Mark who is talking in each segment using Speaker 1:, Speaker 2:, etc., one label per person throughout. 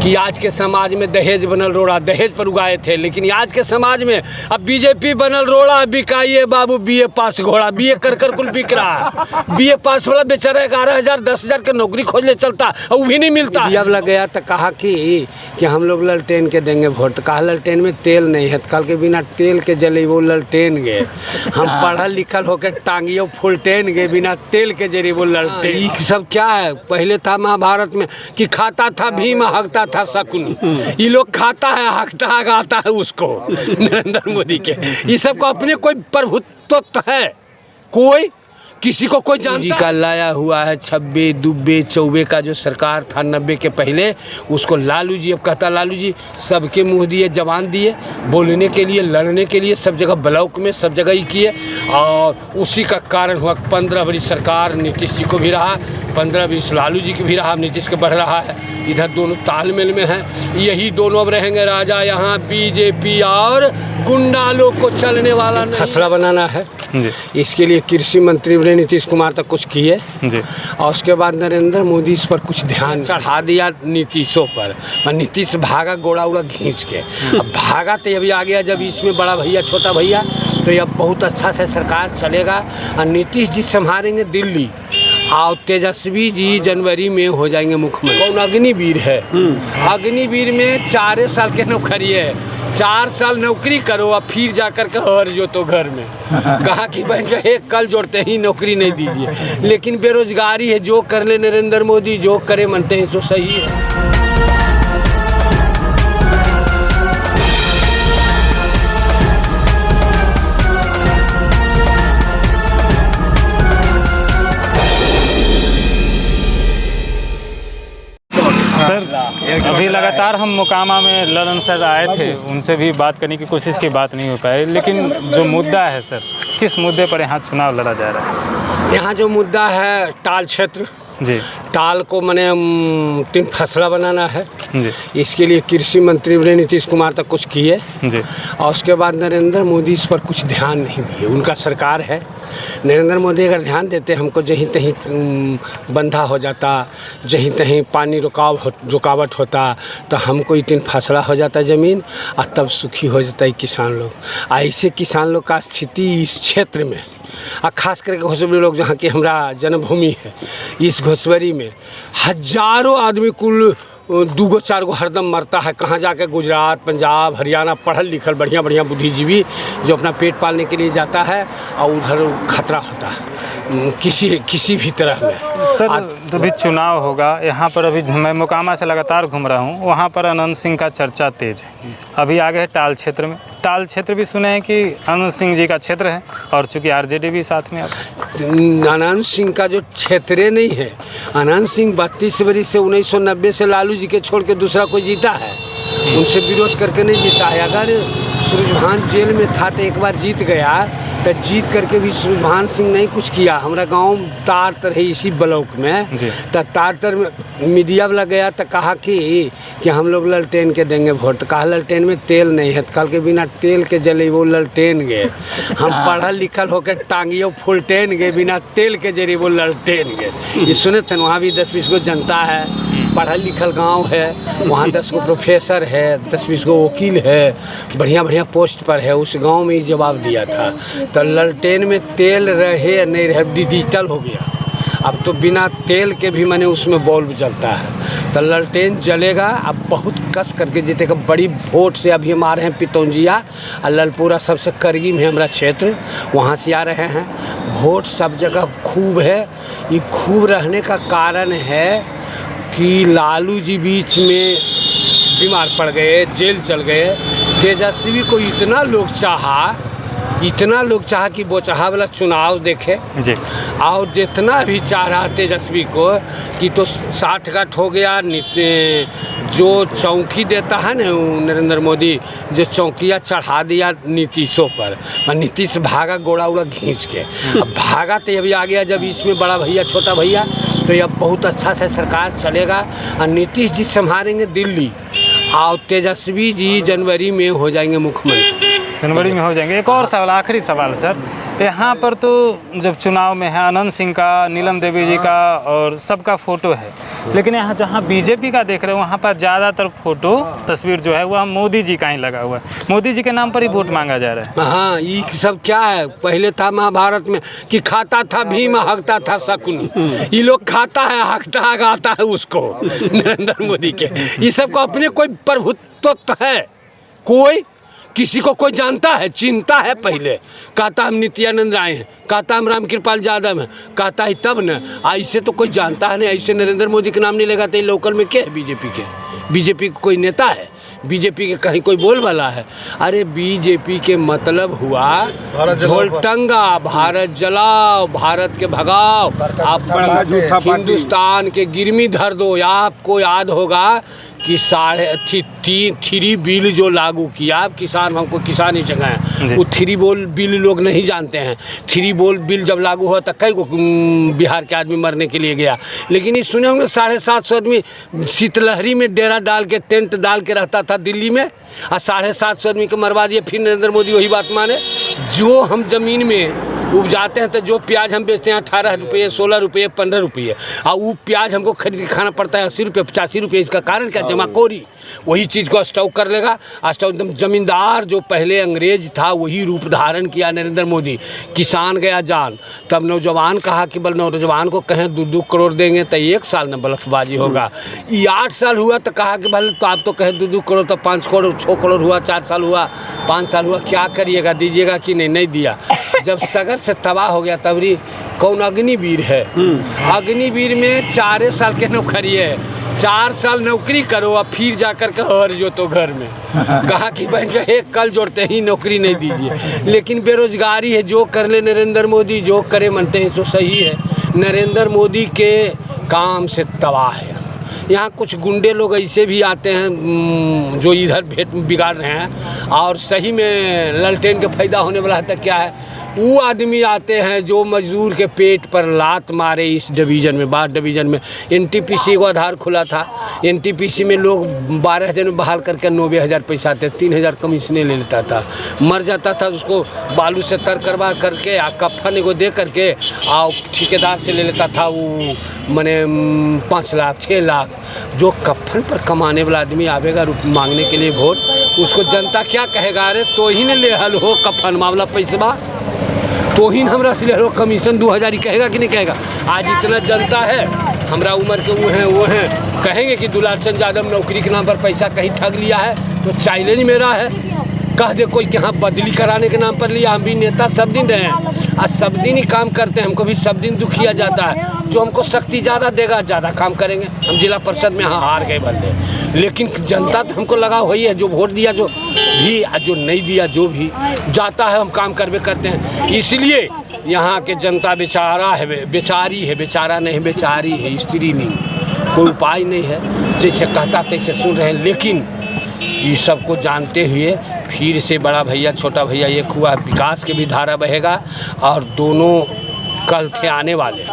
Speaker 1: कि आज के समाज में दहेज बनल रोड़ा, दहेज पर उगाए थे, लेकिन आज के समाज में अब बीजेपी बनल रोड़ा, बिकाइए बाबू बीए पास घोड़ा, बीए कर कर कुल बिक रहा है। बीए पास वाला बेचारा 11,000 10,000 की नौकरी खोज ले चलता और वो भी नहीं मिलता। जब लग गया तो कहा कि हम लोग ललटेन के देंगे वोट, तो कहा ललटेन में तेल नहीं है, कल के बिना तेल के जले वो ललटेन गए। हम पढ़ल लिखल होकर टांगियो फुलटेन गए, बिना तेल के जरिए वो ललटेन। ये सब क्या है? पहले था महाभारत में कि खाता था भीम, हकता था शकुनी। ये लोग खाता है, हकता है, गाता है उसको नरेंद्र मोदी के। ये सब को अपने कोई प्रभुत्व है, कोई किसी को कोई जानता का लाया हुआ है 26 दुबे 24 का जो सरकार था 90 के पहले, उसको लालू जी अब कहता लालू जी सबके मुंह दिए, जवान दिए, बोलने के लिए, लड़ने के लिए, सब जगह ब्लॉक में सब जगह ही किए। और उसी का कारण हुआ 15 बड़ी सरकार नीतीश जी को भी रहा, 15-20 लालू जी की भी रहा, नीतीश के बढ़ रहा है। इधर दोनों तालमेल में हैं, यही दोनों अब रहेंगे राजा यहाँ। बीजेपी और गुंडा लोग को चलने वाला फसला बनाना है जी। इसके लिए कृषि मंत्री ने नीतीश कुमार तक कुछ किए जी, और उसके बाद नरेंद्र मोदी इस पर कुछ ध्यान चढ़ा दिया नीतीशों पर। नीतीश भागा गोड़ा उड़ा खींच के, अब भागा तो अभी आ गया जब इसमें बड़ा भैया छोटा भैया, तो अब बहुत अच्छा से सरकार चलेगा। और नीतीश जी संभालेंगे दिल्ली, और तेजस्वी जी जनवरी में हो जाएंगे मुख्यमंत्री। कौन? अग्निवीर है। अग्निवीर में 4 साल के नौकरी है, 4 साल नौकरी करो और फिर जाकर के हर जो तो घर में कहा कि बहन जो एक कल जोड़ते ही नौकरी नहीं दीजिए। लेकिन बेरोजगारी है, जो कर ले नरेंद्र मोदी, जो करे मानते हैं तो सही है।
Speaker 2: सर अभी लगातार हम मोकामा में ललन सर आए थे, उनसे भी बात करने की कोशिश की, बात नहीं हो पाई। लेकिन जो मुद्दा है सर, किस मुद्दे पर यहाँ चुनाव लड़ा जा रहा है?
Speaker 1: यहाँ जो मुद्दा है टाल क्षेत्र
Speaker 2: जी,
Speaker 1: टाल को मैंने 3 फसला बनाना है
Speaker 2: जी।
Speaker 1: इसके लिए कृषि मंत्री ने नीतीश कुमार तक कुछ किए
Speaker 2: जी,
Speaker 1: और उसके बाद नरेंद्र मोदी इस पर कुछ ध्यान नहीं दिए। उनका सरकार है, नरेंद्र मोदी अगर ध्यान देते, हमको जहीं तहीं बंधा हो जाता, जहीं तहीं पानी रुकावट होता, तो हमको 3 फसला हो जाता ज़मीन, और तब सुखी हो जाता है किसान लोग। ऐसे किसान लोग का स्थिति इस क्षेत्र में, और खास करके घोसबरी लोग जहाँ की हमारा जन्मभूमि है, इस घोसबरी में हजारों आदमी कुल 2-4 हरदम मरता है। कहाँ जाके गुजरात, पंजाब, हरियाणा पढ़ल लिखल बढ़िया बढ़िया बुद्धिजीवी जो अपना पेट पालने के लिए जाता है, और उधर खतरा होता है किसी भी तरह में।
Speaker 2: सर अभी चुनाव होगा यहाँ पर, अभी मैं मोकामा से लगातार घूम रहा हूँ, वहाँ पर अनंत सिंह का चर्चा तेज है। अभी आगे है टाल क्षेत्र में, टाल क्षेत्र भी सुने हैं कि अनंत सिंह जी का क्षेत्र है, और चूँकि आरजेडी भी साथ में।
Speaker 1: अनंत सिंह का जो क्षेत्र नहीं है, अनंत सिंह 32 वर्ष से 1990 से लालू जी के छोड़ के दूसरा कोई जीता है, उनसे विरोध करके नहीं जीता है। अगर सूरजभान जेल में था तो एक बार जीत गया, तो जीत करके भी सूरजभान सिंह नहीं कुछ किया। हमारा गांव तारतर है इसी ब्लॉक में, तो तारतर में मीडिया वाला गया तो कहा कि हम लोग ललटेन के देंगे वोट, तो कहा ललटेन में तेल नहीं है, कल के बिना तेल के जले वो ललटेन गए। हम पढ़ल लिखल होकर टांगियो फुलटेन गए, बिना तेल के जरिए वो ललटेन गए। ये सुने थे, वहाँ भी 10-20 को जनता है, पढ़ल लिखल गांव है, वहाँ 10 को प्रोफेसर है, 10-20 को वकील है, बढ़िया बढ़िया पोस्ट पर है। उस गांव में ही जवाब दिया था। तो ललटेन में तेल रहे या नहीं रहे, डिजिटल हो गया, अब तो बिना तेल के भी मैंने उसमें बल्ब जलता है। तो ललटेन जलेगा, अब बहुत कस करके जीतेगा बड़ी वोट से। अभी हम आ रहे हैं पितौंजिया और ललपुरा, सबसे करीब है हमारा क्षेत्र, वहाँ से आ रहे हैं। वोट सब जगह खूब है। ये खूब रहने का कारण है कि लालू जी बीच में बीमार पड़ गए, जेल चल गए। तेजस्वी को इतना लोग चाहा कि बोचहा वाला चुनाव देखे जी, और जितना भी चाह रहा तेजस्वी को कि तो 60 गठ हो गया। जो चौकी देता है ना नरेंद्र मोदी, जो चौकियाँ चढ़ा दिया नीतीशों पर, नीतीश भागा गोड़ा उड़ा खींच के। अब भागा तो अभी आ गया जब इसमें बड़ा भैया छोटा भैया, तो अब बहुत अच्छा से सरकार चलेगा। और नीतीश जी संभालेंगे दिल्ली, और तेजस्वी जी जनवरी में हो जाएंगे मुख्यमंत्री।
Speaker 2: जनवरी में हो जाएंगे। एक और सवाल, आखिरी सवाल सर, यहाँ पर तो जब चुनाव में है अनंत सिंह का, नीलम देवी जी का और सबका फ़ोटो है, लेकिन यहाँ जहाँ बीजेपी का देख रहे हो वहाँ पर ज़्यादातर फोटो तस्वीर जो है वह मोदी जी का ही लगा हुआ है। मोदी जी के नाम पर ही वोट मांगा जा रहा है।
Speaker 1: हाँ, ये सब क्या है, पहले था महाभारत में कि खाता था भीम, हकता था शकुनी। ये लोग खाता है, हकता है, गाता है उसको नरेंद्र मोदी के। ये सब को अपने कोई प्रभुत्व है, कोई किसी को कोई जानता है, चिंता है। पहले कहता हम नित्यानंद राय हैं, कहता हम रामकृपाल यादव हैं, कहता है तब न। ऐसे तो कोई जानता है नहीं, ऐसे नरेंद्र मोदी के नाम नहीं लगाते। लोकल में क्या है बीजेपी के? बीजेपी का कोई नेता है? बीजेपी के कहीं कोई बोल वाला है? अरे बीजेपी के मतलब हुआ झोलटंगा, भारत जलाओ, भारत के भगाओ, आप हिंदुस्तान के गिरमी धर दो। आपको याद होगा कि 3 बिल जो लागू किया, किसान हमको किसान ही चंगाए, वो 3 बोल बिल लोग नहीं जानते हैं। 3 बोल बिल जब लागू हुआ तो कई को बिहार के आदमी मरने के लिए गया, लेकिन ये सुने होंगे 750 आदमी शीतलहरी में डेरा डाल के, टेंट डाल के रहता था दिल्ली में, और 750 आदमी को मरवा दिए। फिर नरेंद्र मोदी वही बात माने, जो हम ज़मीन में उपजाते हैं, तो जो प्याज हम बेचते हैं 18 रुपये, 16 रुपये, 15 रुपये, और वो प्याज हमको खरीद के खाना पड़ता है 80 रुपये, 85 रुपये। इसका कारण क्या? जमाखोरी। वही चीज़ को स्टॉक कर लेगा, स्टॉक एकदम जमींदार जो पहले अंग्रेज था वही रूप धारण किया नरेंद्र मोदी। किसान गया जान, तब नौजवान कहा कि बल नौजवान को कहें 2-2 करोड़ देंगे तो 1 साल में बलफबाजी होगा। ये 8 साल हुआ तो कहा कि भले तो आप तो कहें 2-2 करोड़, तो 5 करोड़ 6 करोड़ हुआ, 4 साल हुआ, 5 साल हुआ, क्या करिएगा? दीजिएगा कि नहीं? नहीं दिया। जब सगर से तबाह हो गया तबरी कौन अग्निवीर है? अग्निवीर में 4 साल के नौकरी है, 4 साल नौकरी करो और फिर जाकर के हर जो तो घर में कहा कि बहन जो एक कल जोड़ते ही नौकरी नहीं दीजिए। लेकिन बेरोजगारी है, जो कर ले नरेंद्र मोदी, जो करे मनते हैं तो सही है। नरेंद्र मोदी के काम से तबाह है। यहाँ कुछ गुंडे लोग ऐसे भी आते हैं जो इधर भेंट बिगाड़ रहे हैं, और सही में ललटेन के फायदा होने वाला है। तो क्या है, वो आदमी आते हैं जो मजदूर के पेट पर लात मारे। इस डिवीज़न में, 12 डिवीज़न में एनटीपीसी को आधार खुला था। एनटीपीसी में लोग 12 दिन बहाल करके 90,000 पैसा आते, 3,000 कमीशन ले लेता था। मर जाता था उसको बालू से तर करवा करके, कफन को दे करके, और ठेकेदार से ले लेता था वो मने 5 लाख 6 लाख। जो कफन पर कमाने वाला आदमी आवेगा मांगने के लिए वोट, उसको जनता क्या कहेगा? अरे तो ही ने ले हल हो कफन मामला पैसा, तो ही हमरा से ले लो कमीशन 2,000 ही कहेगा कि नहीं कहेगा? आज इतना जनता है, हमरा उम्र के वो हैं, कहेंगे कि दुलार चंद यादव नौकरी के नाम पर पैसा कहीं ठग लिया है? तो चैलेंज मेरा है, कह दे कोई कि हाँ बदली कराने के नाम पर लिया। हम भी नेता सब दिन रहे हैं और सब दिन ही काम करते हैं, हमको भी सब दिन दुख किया जाता है। जो हमको शक्ति ज़्यादा देगा ज़्यादा काम करेंगे। हम जिला परिषद में हाँ हार गए भले, लेकिन जनता तो हमको लगा हुई है। जो वोट दिया जो भी, जो नहीं दिया जो भी जाता है, हम काम करवे करते हैं। इसलिए यहाँ के जनता बेचारा है, बेचारी है, बेचारा नहीं बेचारी है, स्त्री नहीं, कोई उपाय नहीं है। जैसे कहता तैसे सुन रहे हैं, लेकिन ये सबको जानते हुए फिर से बड़ा भैया छोटा भैया एक हुआ, विकास की भी धारा बहेगा। और दोनों कल थे आने वाले,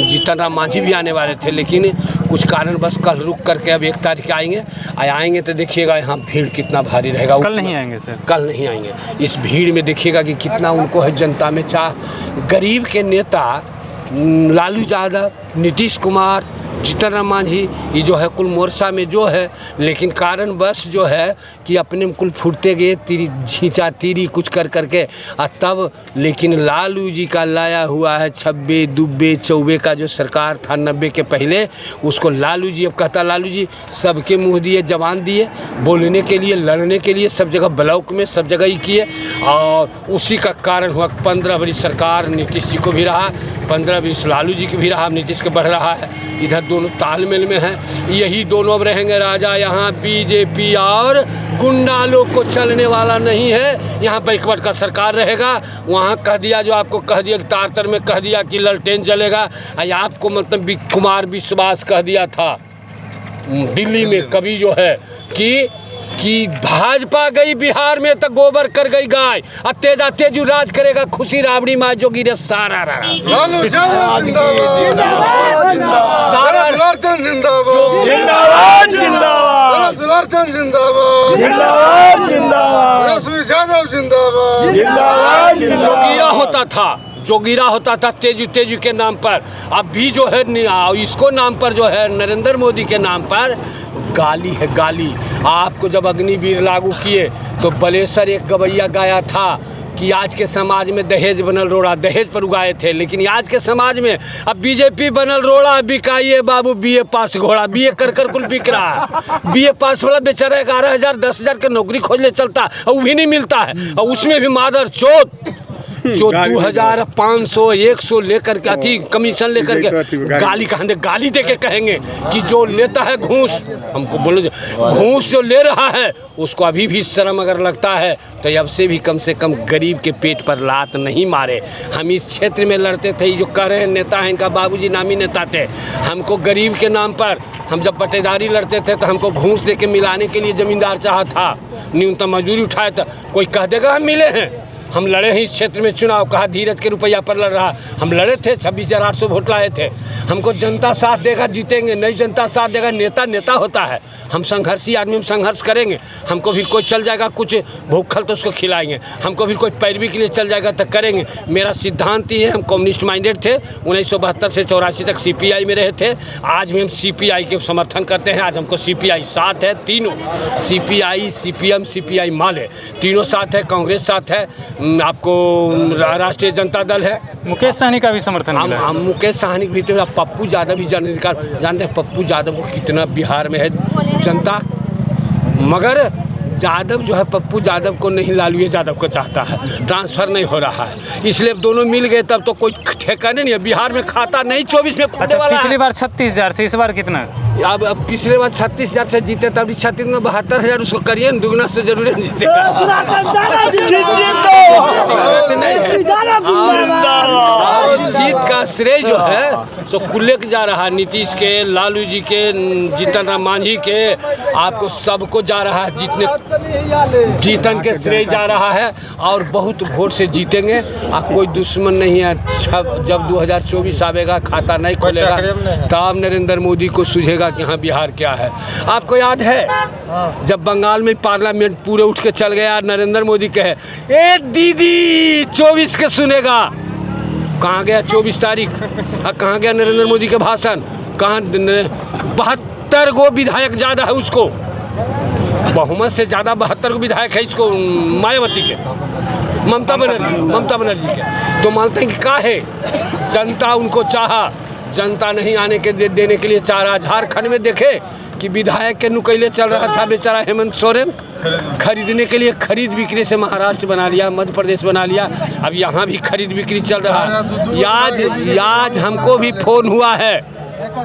Speaker 1: जीतन राम मांझी भी आने वाले थे, लेकिन कुछ कारण बस कल रुक करके अब 1 तारीख आएंगे। आएंगे तो देखिएगा यहाँ भीड़ कितना भारी रहेगा।
Speaker 2: कल नहीं आएंगे सर? कल नहीं आएंगे।
Speaker 1: इस भीड़ में देखिएगा कि कितना उनको है जनता में चाह। गरीब के नेता लालू यादव, नीतीश कुमार, जीतन राम मांझी, ये जो है कुल मोर्चा में जो है, लेकिन कारण बस जो है कि अपने में कुल फूटते गए, तीरी झींचा तीरी कुछ कर करके तब। लेकिन लालू जी का लाया हुआ है 26 दुब्बे चौबे का जो सरकार था 90 के पहले, उसको लालू जी अब कहता लालू जी सबके मुँह दिए, जवान दिए, बोलने के लिए, लड़ने के लिए, सब जगह ब्लॉक में सब जगह ही किए। और उसी का कारण हुआ 15 बड़ी सरकार नीतीश जी को भी रहा, 15-20 लालू जी की भी रहा, नीतीश के बढ़ रहा है। इधर दोनों तालमेल में हैं। यही दोनों अब रहेंगे राजा। यहाँ बीजेपी और गुंडा लोग को चलने वाला नहीं है। यहाँ बैकवर्ड का सरकार रहेगा। वहाँ कह दिया, जो आपको कह दिया तारतर में कह दिया कि ललटेन जलेगा, आपको मतलब कुमार विश्वास कह दिया था दिल्ली में कभी जो है कि भाजपा गई बिहार में तो गोबर कर गई गाय, और तेजा तेजू राज करेगा खुशी राबड़ी माँ जोगी रे सारा
Speaker 3: दुलारचंद जिंदाबाद,
Speaker 4: जिंदाबाद जिंदाबाद
Speaker 3: रश्मि यादव जिंदाबाद,
Speaker 4: जिंदाबाद
Speaker 1: जोगीरा होता था तेजू के नाम पर। अब भी जो है इसको नाम पर जो है नरेंद्र मोदी के नाम पर गाली है, गाली। आपको जब अग्निवीर लागू किए तो बलेसर एक गवैया गाया था कि आज के समाज में दहेज बनल रोड़ा, दहेज पर उगाए थे। लेकिन आज के समाज में अब बीजेपी बनल रोड़ा, बिकाइए बाबू बीए पास घोड़ा। बीए कर कुल बिक रहा है। बीए पास वाला बेचारा 11,000 10,000 का नौकरी खोजने चलता है और वो भी नहीं मिलता है। और उसमें भी मादर चोत जो 2,000 500 100 लेकर के अति कमीशन लेकर के गाली कहेंगे, गाली दे के कहेंगे कि जो लेता है घूस, हमको बोलो घूस जो ले रहा है उसको अभी भी शर्म अगर लगता है तो अब से भी कम गरीब के पेट पर लात नहीं मारे। हम इस क्षेत्र में लड़ते थे, जो कह रहे हैं नेता हैं, इनका बाबूजी नामी नेता थे। हमको गरीब के नाम पर हम जब बटेदारी लड़ते थे तो हमको घूस दे के मिलाने के लिए ज़मींदार चाहा था। न्यूनतम मजदूरी उठाए तो कोई कह देगा हम मिले हैं। हम लड़े हैं इस क्षेत्र में चुनाव, कहा धीरज के रुपया पर लड़ रहा। हम लड़े थे, 26,800 वोट लाए थे। हमको जनता साथ देगा जीतेंगे, नहीं जनता साथ देगा नेता नेता होता है। हम संघर्षी आदमी, हम संघर्ष करेंगे। हमको भी कोई चल जाएगा कुछ भूखल तो उसको खिलाएंगे, हमको भी कोई पैरवी के लिए चल जाएगा तो करेंगे। मेरा सिद्धांत ही है, हम कम्युनिस्ट माइंडेड थे। 1972 से 84 तक CPI में रहे थे। आज भी हम CPI के समर्थन करते हैं। आज हमको CPI साथ है, तीनों CPI CPM CPI माले तीनों साथ है। कांग्रेस साथ है, आपको राष्ट्रीय जनता दल है।
Speaker 2: मुकेश सहनी का भी समर्थन मिला है।
Speaker 1: हम मुकेश सहनी भी तो, पप्पू यादव भी जानते हैं। पप्पू यादव को कितना बिहार में है जनता, मगर यादव जो है पप्पू यादव को नहीं, लालू यादव को चाहता है। ट्रांसफ़र नहीं हो रहा है, इसलिए दोनों मिल गए तब तो कोई ठिकाने नहीं है। बिहार में खाता नहीं 24 में।
Speaker 2: अच्छा, पिछली बार 36,000 से, इस बार कितना?
Speaker 1: अब पिछले बार 36,000 से जीते, तब 36 में 72,000 उसको करिए न, दुगना से जरूर जीतेगा। नहीं है। और जीत का श्रेय जो है सो कुल्ले के जा रहा है, नीतीश के, लालू जी के, जीतन राम मांझी के, आपको सबको जा रहा है। जीतन के श्रेय जा रहा है और बहुत वोट से जीतेंगे। कोई दुश्मन नहीं है। जब 2024 आवेगा, खाता नहीं खोलेगा, तब नरेंद्र मोदी को सूझेगा कि हाँ बिहार क्या है। आपको याद है जब बंगाल में पार्लियामेंट पूरे उठ के चल गया, नरेंद्र मोदी कहे ए दीदी 24 के सुनेगा, कहाँ गया 24 तारीख? कहाँ गया नरेंद्र मोदी के भाषण? कहाँ 72 गो विधायक ज़्यादा है उसको, बहुमत से ज़्यादा 72 विधायक है इसको, मायावती के, ममता बनर्जी के। तो मानते हैं कि क्या है, जनता उनको चाहा, जनता नहीं आने के देने के लिए चाह रहा। झारखंड में देखे कि विधायक के नुकैले चल रहा था बेचारा हेमंत सोरेन, खरीदने के लिए खरीद बिक्री से महाराष्ट्र बना लिया, मध्य प्रदेश बना लिया। अब यहाँ भी खरीद बिक्री चल रहा है। आज हमको भी फ़ोन हुआ है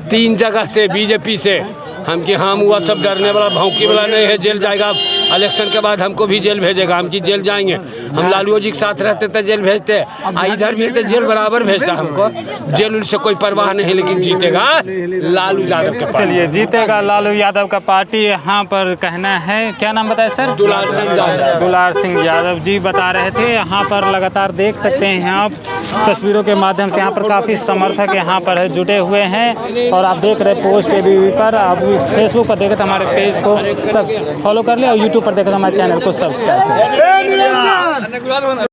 Speaker 1: 3 जगह से बीजेपी से, हम कि हम हुआ सब डरने वाला भौंकी वाला नहीं है, जेल जाएगा। इलेक्शन के बाद हमको भी जेल भेजेगा, हम कि जेल जाएंगे। हम लालू जी के साथ रहते थे जेल भेजते, इधर भी तो जेल बराबर भेजता हमको। जेल उनसे कोई परवाह नहीं, लेकिन जीतेगा लालू यादव के पार्टी।
Speaker 2: चलिए, जीतेगा लालू यादव का पार्टी। यहाँ पर कहना है, क्या नाम बताया सर?
Speaker 1: दुलार
Speaker 2: सिंह यादव जी बता रहे थे। यहाँ पर लगातार देख सकते हैं आप तस्वीरों के माध्यम से, यहाँ पर काफ़ी समर्थक यहाँ पर जुटे हुए हैं। और आप देख रहे पोस्ट ABP पर, आप फेसबुक पर देखें तो हमारे पेज को सब फॉलो कर ले, और यूट्यूब पर देखें तो हमारे चैनल को सब्सक्राइब करें।